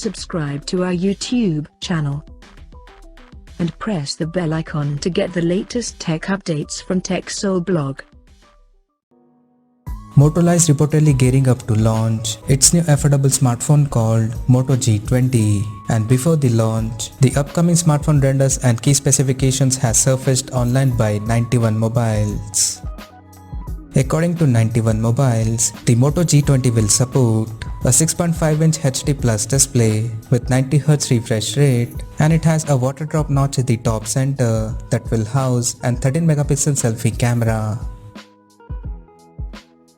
subscribe to our YouTube channel and press the bell icon to get the latest tech updates from TechSole Blog. Motorola is reportedly gearing up to launch its new affordable smartphone called Moto G20, and before the launch, the upcoming smartphone renders and key specifications has surfaced online by 91 Mobiles. According to 91 Mobiles, the Moto G20 will support a 6.5-inch HD Plus display with 90Hz refresh rate, and it has a water drop notch at the top center that will house an 13-megapixel selfie camera.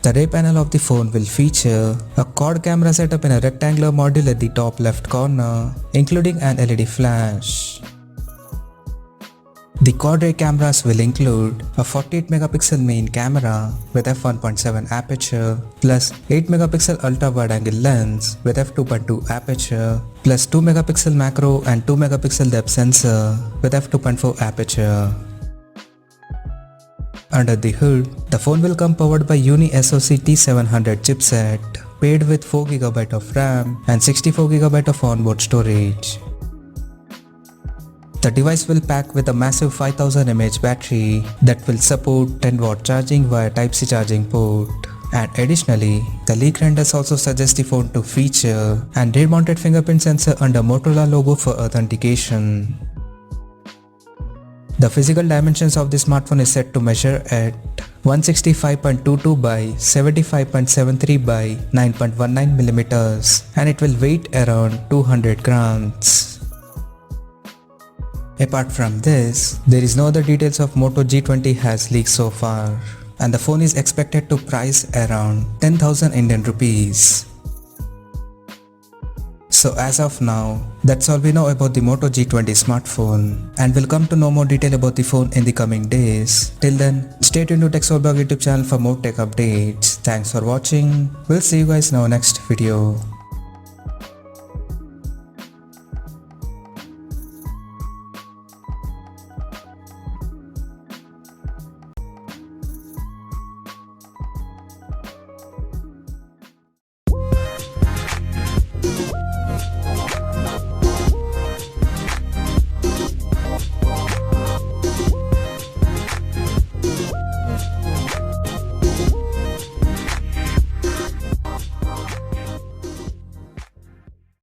The rear panel of the phone will feature a quad camera setup in a rectangular module at the top left corner, including an LED flash. The quad rear cameras will include a 48-megapixel main camera with f1.7 aperture, plus 8-megapixel ultra-wide-angle lens with f2.2 aperture, plus 2-megapixel macro and 2-megapixel depth sensor with f2.4 aperture. Under the hood, the phone will come powered by Uni-SoC T700 chipset, paired with 4GB of RAM and 64GB of onboard storage. The device will pack with a massive 5000 mAh battery that will support 10W charging via Type-C charging port. And additionally, the leak renders also suggest the phone to feature an rear-mounted fingerprint sensor under Motorola logo for authentication. The physical dimensions of the smartphone is set to measure at 165.22 by 75.73 by 9.19mm, and it will weigh around 200 grams. Apart from this, there is no other details of Moto G20 has leaked so far, and the phone is expected to price around 10,000 Indian rupees. So as of now, that's all we know about the Moto G20 smartphone, and we'll come to know more detail about the phone in the coming days. Till then, stay tuned to TechSole Blog YouTube channel for more tech updates. Thanks for watching. We'll see you guys in our next video.